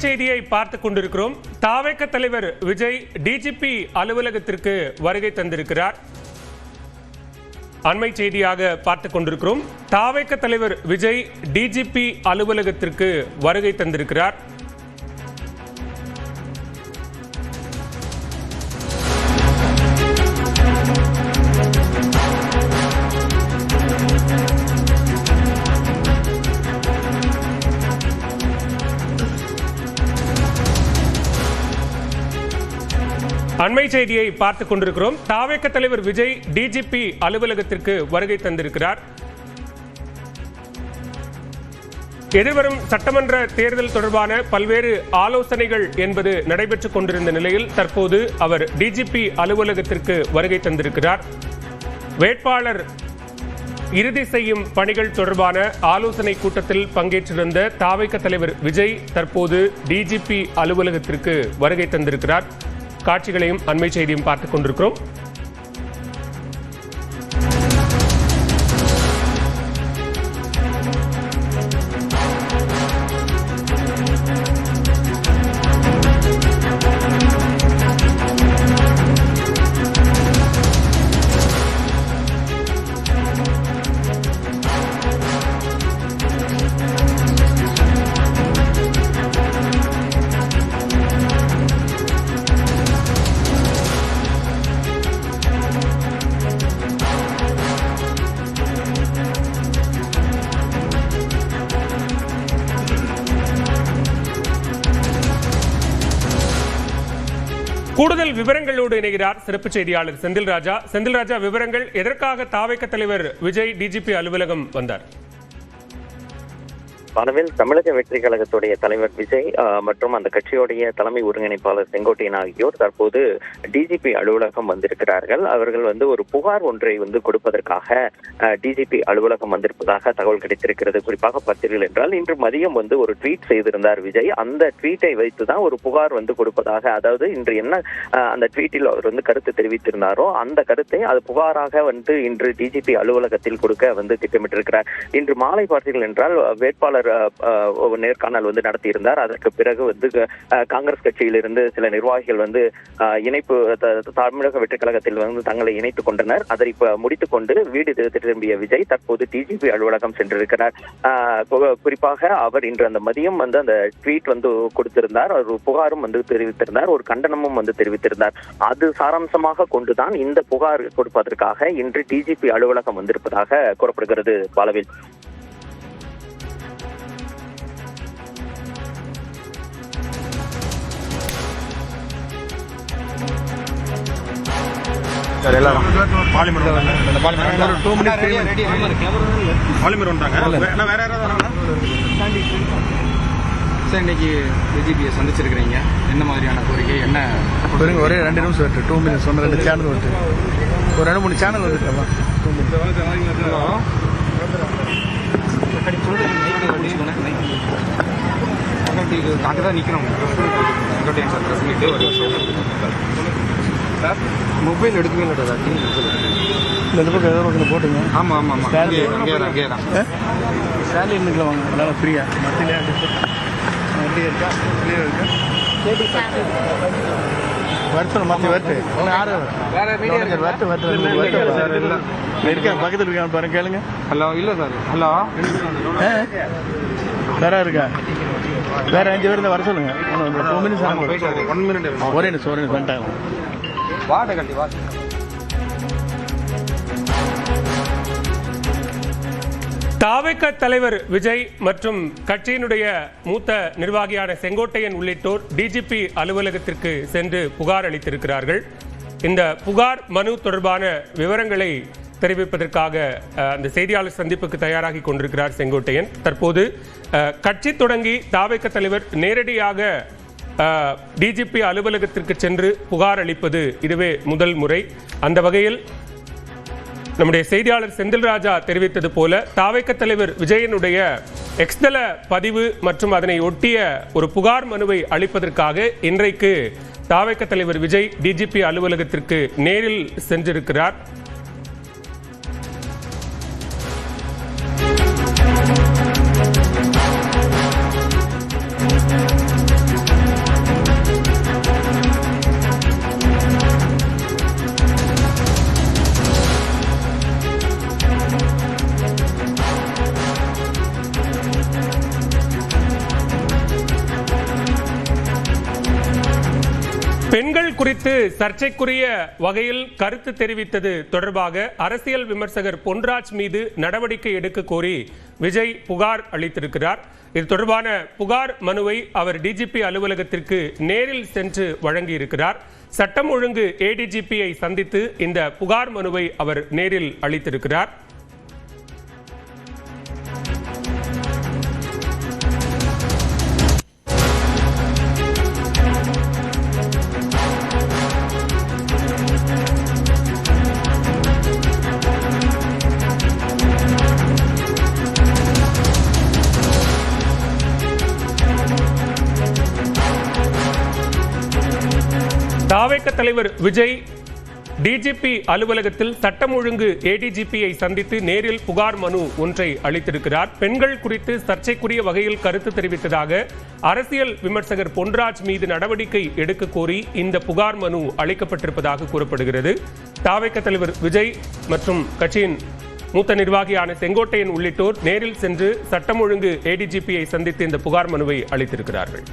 செய்தியை பார்த்துக் கொண்டிருக்கிறோம். தாவேக தலைவர் விஜய் டிஜிபி அலுவலகத்திற்கு வருகை தந்திருக்கிறார். அண்மை செய்தியாக பார்த்துக் கொண்டிருக்கிறோம். தாவேக தலைவர் விஜய் டிஜிபி அலுவலகத்திற்கு வருகை தந்திருக்கிறார். அண்மை செய்தியை பார்த்துக் கொண்டிருக்கிறோம். தாவேக தலைவர் விஜய் டிஜிபி அலுவலகத்திற்கு வருகை தந்திருக்கிறார். எதிர்வரும் சட்டமன்ற தேர்தல் தொடர்பான பல்வேறு ஆலோசனைகள் என்பது நடைபெற்றுக் கொண்டிருந்த நிலையில் தற்போது அவர் டிஜிபி அலுவலகத்திற்கு வருகை தந்திருக்கிறார். வேட்பாளர் இறுதி செய்யும் பணிகள் தொடர்பான ஆலோசனை கூட்டத்தில் பங்கேற்றிருந்த தாவேக தலைவர் விஜய் தற்போது டிஜிபி அலுவலகத்திற்கு வருகை தந்திருக்கிறார். காட்சிகளையும் அண்மை செய்தியும் பார்த்துக் கொண்டிருக்கிறோம். கூடுதல் விவரங்களோடு இணைகிறார் சிறப்பு செய்தியாளர் செந்தில்ராஜா. செந்தில்ராஜா, விவரங்கள். எதற்காக தாவேக தலைவர் விஜய் டிஜிபி அலுவலகம் வந்தார்? பலவில் தமிழக வெற்றி கழகத்துடைய தலைவர் விஜய் மற்றும் அந்த கட்சியுடைய தலைமை ஒருங்கிணைப்பாளர் செங்கோட்டையன் ஆகியோர் தற்போது டிஜிபி அலுவலகம் வந்திருக்கிறார்கள். அவர்கள் ஒரு புகார் ஒன்றை கொடுப்பதற்காக டிஜிபி அலுவலகம் வந்திருப்பதாக தகவல் கிடைத்திருக்கிறது. குறிப்பாக பார்த்தீர்கள் என்றால் இன்று மதியம் ஒரு ட்வீட் செய்திருந்தார் விஜய். அந்த ட்வீட்டை வைத்துதான் ஒரு புகார் கொடுப்பதாக, அதாவது இன்று என்ன அந்த ட்வீட்டில் அவர் கருத்து தெரிவித்திருந்தாரோ அந்த கருத்தை அது புகாராக இன்று டிஜிபி அலுவலகத்தில் கொடுக்க திட்டமிட்டிருக்கிறார். இன்று மாலை பார்த்தீர்கள் என்றால் வேட்பாளர் நேர்காணல் நடத்தியிருந்தார். அதற்கு பிறகு காங்கிரஸ் கட்சியிலிருந்து சில நிர்வாகிகள் இணைப்பு தமிழக வெற்றி கழகத்தில் தங்களை இணைத்துக் கொண்டனர். அதை முடித்துக் கொண்டு வீடு திரும்பிய விஜய் தற்போது டிஜிபி அலுவலகம் சென்றிருக்கிறார். குறிப்பாக அவர் இன்று அந்த மதியம் அந்த ட்வீட் கொடுத்திருந்தார். ஒரு புகாரும் தெரிவித்திருந்தார், ஒரு கண்டனமும் தெரிவித்திருந்தார். அது சாராம்சமாக கொண்டுதான் இந்த புகார் கொடுப்பதற்காக இன்று டிஜிபி அலுவலகம் வந்திருப்பதாக கூறப்படுகிறது. பாலவில் பாலிமர் சார், இன்னைக்கு டிஜிபியை சந்திச்சிருக்கிறீங்க. என்ன மாதிரியான கோரிக்கை என்ன? ஒரே 2 நிமிஷம் விட்டு 2 மினிட்ஸ் சொன்ன 2 சேனல் விட்டு ஒரு 2-3 சேனல் வந்துருக்கா. அங்கே தான் நிற்கிறோம் சார். மொபைல் எடுக்கவே இல்லை சார். இந்த பக்கம் ஏதோ பக்கம் போட்டுங்க. ஆமாம் ஆமாம் ஆமாம், அங்கே தான் சேலரி இன்னைக்கு வாங்க. அதனால ஃப்ரீயா மத்தியிலே வண்டி இருக்கா, கிளியர் இருக்கா, வருஷம் மாற்றி வரட்டு. யாரும் இருக்கேன் பக்கத்தில் இருக்காங்க பாருங்க, கேளுங்க. ஹலோ. இல்லை சார். ஹலோ. வேற இருக்கா? வேற 5 பேர் இருந்தால் வர சொல்லுங்க. 2 மினிட்ஸ் ஆகும். 1 மினிட். ஒரே நிமிஷம் வந்துட்டாங்க. வாட கட்டி வா. தாவேக தலைவர் விஜய் மற்றும் கட்சியினுடைய மூத்த நிர்வாகியான செங்கோட்டையன் உள்ளிட்டோர் டிஜிபி அலுவலகத்திற்கு சென்று புகார் அளித்திருக்கிறார்கள். இந்த புகார் மனு தொடர்பான விவரங்களை தெரிவிப்பதற்காக அந்த செய்தியாளர் சந்திப்புக்கு தயாராகி கொண்டிருக்கிறார் செங்கோட்டையன். தற்போது கட்சி தொடங்கி தாவேக தலைவர் நேரடியாக டிஜிபி அலுவலகத்திற்கு சென்று புகார் அளிப்பது இதுவே முதல் முறை. அந்த வகையில் நம்முடைய செய்தியாளர் செந்தில்ராஜா தெரிவித்தது போல தாவேக தலைவர் விஜயனுடைய எக்ஸ்தல பதிவு மற்றும் அதனை ஒட்டிய ஒரு புகார் மனுவை அளிப்பதற்காக இன்றைக்கு தாவேக தலைவர் விஜய் டிஜிபி அலுவலகத்திற்கு நேரில் சென்றிருக்கிறார். பெண்கள் குறித்து சர்ச்சைக்குரிய வகையில் கருத்து தெரிவித்தது தொடர்பாக அரசியல் விமர்சகர் பொன்ராஜ் மீது நடவடிக்கை எடுக்க கோரி விஜய் புகார் அளித்திருக்கிறார். இது தொடர்பான புகார் மனுவை அவர் டிஜிபி அலுவலகத்திற்கு நேரில் சென்று வழங்கியிருக்கிறார். சட்டம் ஒழுங்கு ஏடிஜிபியை சந்தித்து இந்த புகார் மனுவை அவர் நேரில் அளித்திருக்கிறார். தாவேக தலைவர் விஜய் டிஜிபி அலுவலகத்தில் சட்டம் ஒழுங்கு ஏடிஜிபியை சந்தித்து நேரில் புகார் மனு ஒன்றை அளித்திருக்கிறார். பெண்கள் குறித்து சர்ச்சைக்குரிய வகையில் கருத்து தெரிவித்ததாக அரசியல் விமர்சகர் பொன்ராஜ் மீது நடவடிக்கை எடுக்க கோரி இந்த புகார் மனு அளிக்கப்பட்டிருப்பதாக கூறப்படுகிறது. தாவேக தலைவர் விஜய் மற்றும் கட்சியின் மூத்த நிர்வாகியான செங்கோட்டையன் உள்ளிட்டோர் நேரில் சென்று சட்டம் ஒழுங்கு ஏடிஜிபியை சந்தித்து இந்த புகார் மனுவை அளித்திருக்கிறார்கள்.